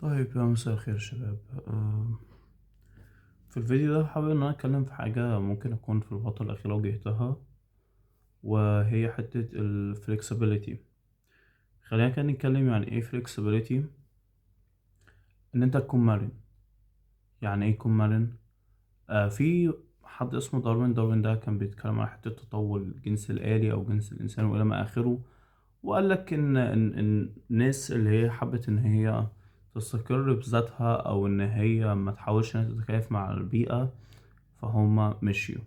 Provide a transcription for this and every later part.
طيب يا مساء الخير يا شباب. في الفيديو ده حابب ان انا اتكلم في حاجة ممكن اكون في الفترة الأخيرة واجهتها، وهي حتة ال flexibility. خلينا كده نتكلم يعني ايه flexibility. ان انت تكون مرن. يعني ايه تكون مرن؟ في حد اسمه داروين ده كان بيتكلم عن حتة تطور الجنس الآلي او جنس الانسان والى ما اخره. وقال لك ان الناس اللي هي حبت ان هي تستقر بذاتها او ان هي ما تحاولش انها تتكيف مع البيئة، فهم مشيوا.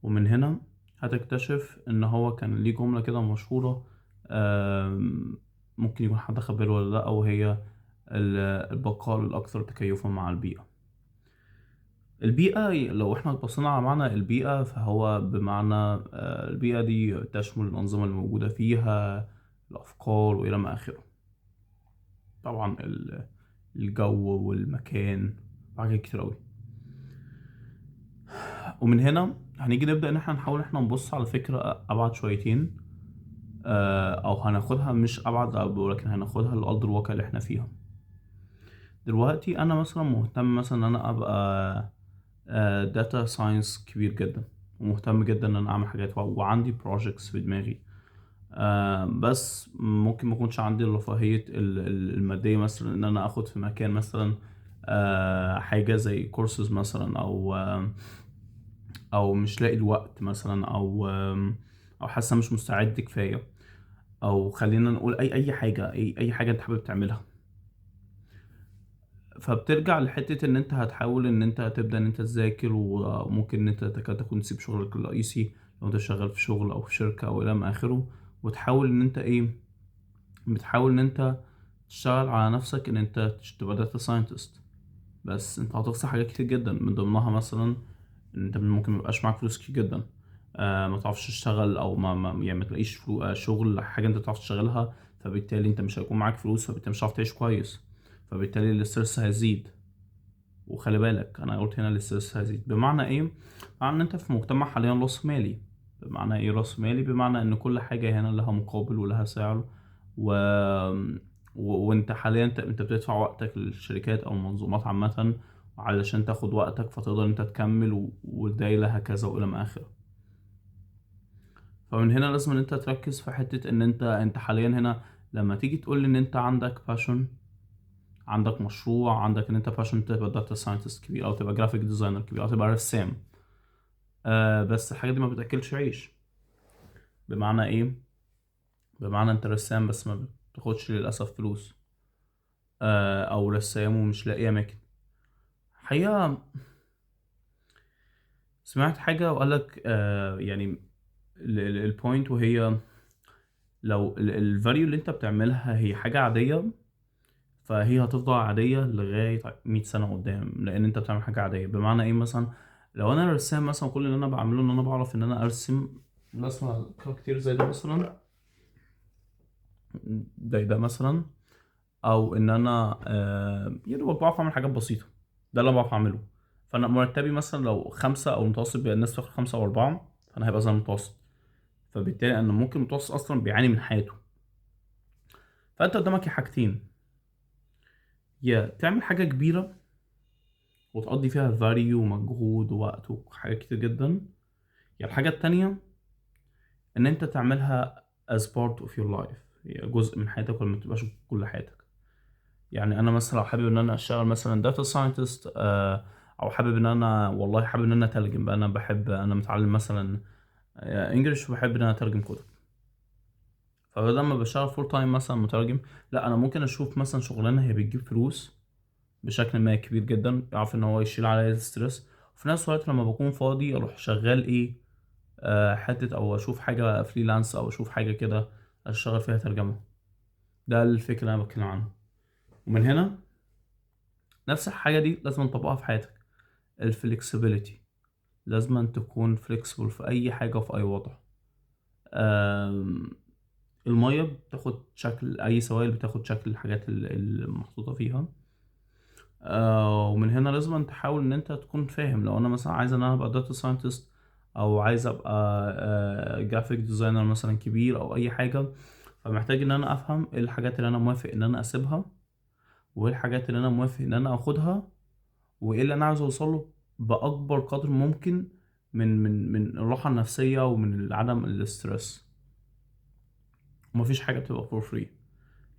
ومن هنا هتكتشف ان هو كان ليه جملة كده مشهورة. ممكن يكون حد خد باله ولا لا، وهي البقاء الأكثر تكيفا مع البيئة. البيئة لو احنا بصينا على معنى البيئة، فهو بمعنى البيئة دي تشمل الأنظمة الموجودة فيها، الأفكار وإلى ما آخره. طبعا الجو والمكان وحاجات كتير أوي. ومن هنا هنيجي نبدأ إن احنا نحاول احنا نبص على فكرة أبعد شويتين. او هناخدها مش ابعد، ولكن هناخدها لأرض الواقع اللي احنا فيها دلوقتي. انا مثلا مهتم مثلا ان انا ابقى داتا ساينس كبير جدا، ومهتم جدا ان انا اعمل حاجات وعندي بروجيكتس في دماغي. بس ممكن ما يكونش عندي الرفاهية المادية مثلا ان انا اخد في مكان مثلا حاجة زي كورسز مثلا، او مش لاقي الوقت مثلا، او حاسة مش مستعد كفاية، او خلينا نقول اي حاجه، اي حاجه انت حابب تعملها. فبترجع لحته ان انت هتحاول ان انت تبدا ان انت تذاكر، وممكن ان انت تكاد تكون تسيب شغلك الرئيسي لو انت شغال في شغل او في شركه او الى ما اخره، وتحاول ان انت بتحاول ان انت تشتغل على نفسك ان انت تبقى داتا ساينتست. بس انت هتخسر حاجات كتير جدا، من ضمنها مثلا ان انت ممكن ميبقاش معاك فلوس كتير جدا. ما تعرفش تشتغل، او يعني ما تلاقيش شغل حاجه انت تعرف تشتغلها، فبالتالي انت مش هيكون معاك فلوس، فبالتالي مش هتعرف تعيش كويس، فبالتالي الاسترس هيزيد. وخلي بالك انا قلت هنا الاسترس هيزيد بمعنى ايه؟ بمعنى ان انت في مجتمع حاليا راس مالي. بمعنى ايه راس مالي؟ بمعنى ان كل حاجه هنا لها مقابل ولها سعر. و... وانت حاليا انت بتدفع وقتك للشركات او المنظومات عامه علشان تاخد وقتك، فتقدر انت تكمل والدايره هكذا والى ما اخره. فمن هنا لازم ان انت تركز في حتة ان انت حاليا هنا لما تيجي تقول لي ان انت عندك باشون، عندك مشروع، عندك ان انت باشون تبقى داتا ساينتست كبير، او تبقى جرافيك ديزاينر كبير، او تبقى رسام. بس الحاجة دي ما بتاكلش عيش. بمعنى ايه؟ بمعنى انت رسام بس ما بتاخدش للاسف فلوس. او رسام ومش لاقي اماكن. حقيقة سمعت حاجة وقالك يعني البوينت، وهي لو الفاليو اللي انت بتعملها هي حاجة عادية، فهي هتفضل عادية لغاية 100 سنة قدام، لأن أنت بتعمل حاجة عادية. بمعنى إيه؟ مثلا لو أنا رسام مثلا، كل اللي أنا بعمله إن أنا بعرف إن أنا أرسم رسمة كتير زي ده مثلا، زي ده مثلا، أو إن أنا يعني بعرف أعمل حاجات بسيطة. ده اللي أنا بعرف أعمله. فأنا مرتبي مثلا لو 5 أو متوسط، بيبقى الناس تاخد 5 أو 4، فأنا هيبقى زي المتوسط. فبالتالي أنا ممكن المتوسط أصلا بيعاني من حياته. فأنت قدامك يا حاجتين: يا تعمل حاجة كبيرة وتقضي فيها فاليو ومجهود ووقت وحاجات كتير جدا، يعني الحاجة التانية إن أنت تعملها as part of your life، هي جزء من حياتك ولا متبقاش كل حياتك. يعني أنا مثلا لو حابب إن أنا أشتغل مثلا داتا ساينتست، أو حابب إن أنا والله حابب إن أنا أترجم بقى، أنا بحب، أنا متعلم مثلا إنجلش وبحب إن أنا أترجم كتب. فبدل ما بشتغل فول تايم مثلا مترجم، لا أنا ممكن أشوف مثلا شغلانة هي بتجيب فلوس بشكل ما كبير جدا، يعرف ان هو يشيل عليا الستريس، وفي نفس الوقت لما بكون فاضي اروح شغال حتة، او اشوف حاجة فريلانس، او اشوف حاجة كده اشتغل فيها ترجمة. ده الفكرة اللي انا بتكلم عنها. ومن هنا نفس الحاجة دي لازم نطبقها في حياتك: الفلكسبيليتي. لازم أن تكون فليكسبل في اي حاجة وفي اي وضع. آم، المية بتاخد شكل، اي سوائل بتاخد شكل الحاجات المحطوطة فيها. ومن هنا لازم أن تحاول ان انت تكون فاهم. لو انا مثلا عايز ان انا ابقى داتا ساينتست، او عايز ابقى جرافيك ديزاينر مثلا كبير او اي حاجة، فمحتاج ان انا افهم ايه الحاجات اللي انا موافق ان انا اسيبها، وايه الحاجات اللي انا موافق ان انا اخدها، وايه اللي انا عايز اوصله باكبر قدر ممكن من الراحه النفسيه ومن عدم الاسترس. ومفيش حاجه بتبقى فور فري.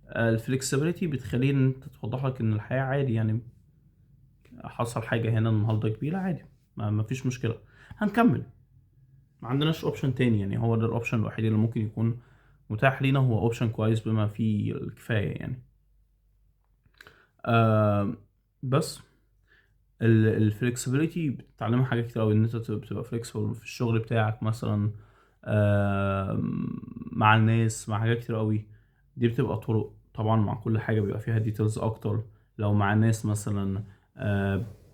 الفلكسبيليتي بتخلي ان انت توضح لك ان الحياه عادي، يعني حصل حاجه هنا النهارده كبيره عادي، مفيش مشكله، هنكمل، ما عندناش اوبشن تاني. يعني هو ده الاوبشن الوحيد اللي ممكن يكون متاح لينا، هو اوبشن كويس بما فيه الكفايه يعني. آه بس الفلكسبيليتي بتتعلمها حاجات كتير قوي، ان انت بتبقى فلكسبل في الشغل بتاعك مثلا، آه مع الناس، مع حاجات كتير قوي. دي بتبقى طرق طبعا، مع كل حاجه بيبقى فيها ديتيلز اكتر. لو مع الناس مثلا،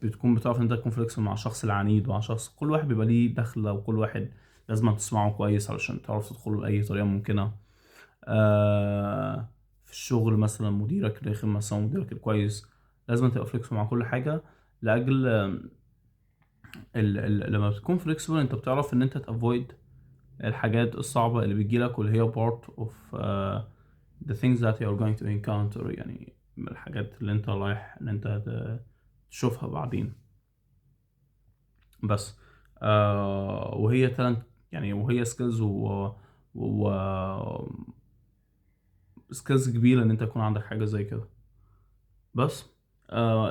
بتكون بتعرف ان انت تكون فلكسبل مع الشخص العنيد، ومع شخص كل واحد بيبقى ليه دخله، وكل واحد لازم تسمعه كويس علشان تعرف تدخله بأي طريقة ممكنة. في الشغل مثلا مديرك رخم مثلا، مديرك الكويس، لازم تبقى فليكسبل مع كل حاجة، لأجل لما بتكون فليكسبل انت بتعرف ان انت تافويد الحاجات الصعبة اللي بتجيلك، واللي هي part of the things that you are going to encounter، يعني من الحاجات اللي انت رايح ان انت تشوفها بعدين. بس وهي تالنت يعني، وهي سكيلز و سكيلز كبيرة ان انت يكون عندك حاجة زي كده. بس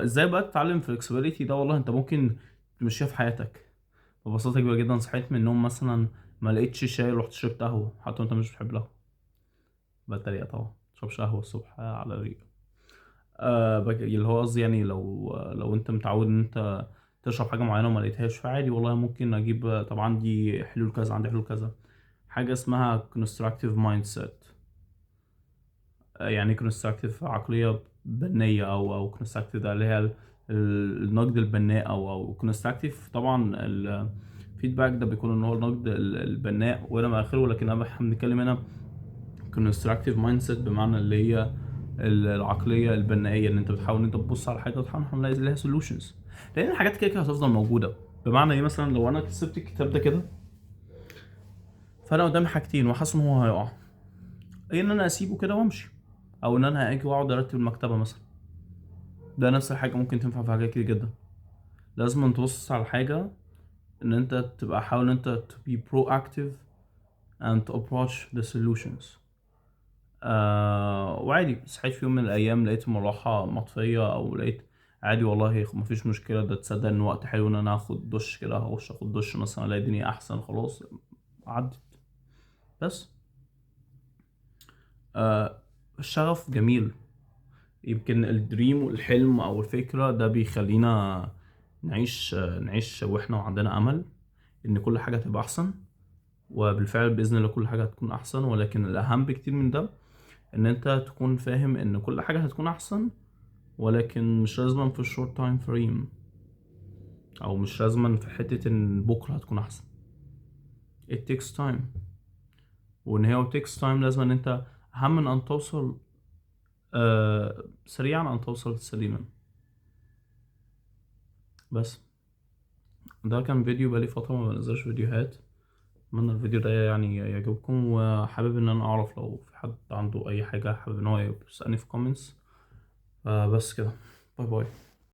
ازاي بقى تتعلم flexibility ده؟ والله انت ممكن تمشيها في حياتك ببساطة كبيرة جدا. صحيت من النوم مثلا ما لقيتش شاي، رحت شربت قهوة حتى وانت مش بتحب القهوة، بطريقة طبعا متشربش قهوة الصبح على الريق. اللي هو قصدي يعني، لو انت متعود ان انت تشرب حاجة معينة وما لقيتهاش، فعادي والله ممكن اجيب. طبعا عندي حلول كذا، عندي حلول كذا. حاجة اسمها constructive mindset. يعني constructive عقلية بنية، أو constructive ده اللي هي النقد البناء، أو constructive طبعا الفيدباك ده بيكون إن هو النقد البناء وإلى ما آخره. لكن احنا بنتكلم هنا constructive mindset بمعنى اللي هي العقلية البنائية، إن أنت بتحاول إن أنت تبص على حاجة وتحاول نلاقي لها solutions، لأن الحاجات كده كده هتفضل موجودة. بمعنى إيه؟ مثلا لو أنا كسبت الكتاب ده كده، فأنا قدامي حاجتين وحاسس إن هو هيقع، إيه إن أنا أسيبه كده وأمشي، أو إن أنا أجي وأقعد أرتب المكتبة مثلا. ده نفس الحاجة ممكن تنفع في حاجات كتير جدا. لازم أن تبص على حاجة، ان انت تبقى حاول ان انت to be proactive and to approach the solutions. وعادي صحيت في يوم من الايام لقيت المروحة مطفية، او لقيت عادي والله مفيش مشكلة، ده تصدق ان وقت حلو ان انا اخد دش كده، هخش اخد دش مثلا الاقي الدنيا احسن، خلاص عدت. بس الشغف جميل. يمكن الدريم والحلم او الفكرة ده بيخلينا نعيش واحنا وعندنا امل ان كل حاجة تبقى احسن. وبالفعل بإذن الله كل حاجة هتكون أحسن، ولكن الأهم بكتير من ده إن أنت تكون فاهم إن كل حاجة هتكون أحسن، ولكن مش لازما في الشورت تايم فريم، أو مش لازما في حتة إن بكرة هتكون أحسن. it takes time. وإن هي takes time لازم إن أنت أهم من أن توصل سريعا، أن توصل سليما. بس ده كان فيديو، بقالي فترة ما بنزلش فيديوهات. اتمنى الفيديو ده يعني يعجبكم، وحابب ان انا اعرف لو في حد عنده اي حاجة حابب ان هو يسألني في comments. بس كده، باي باي.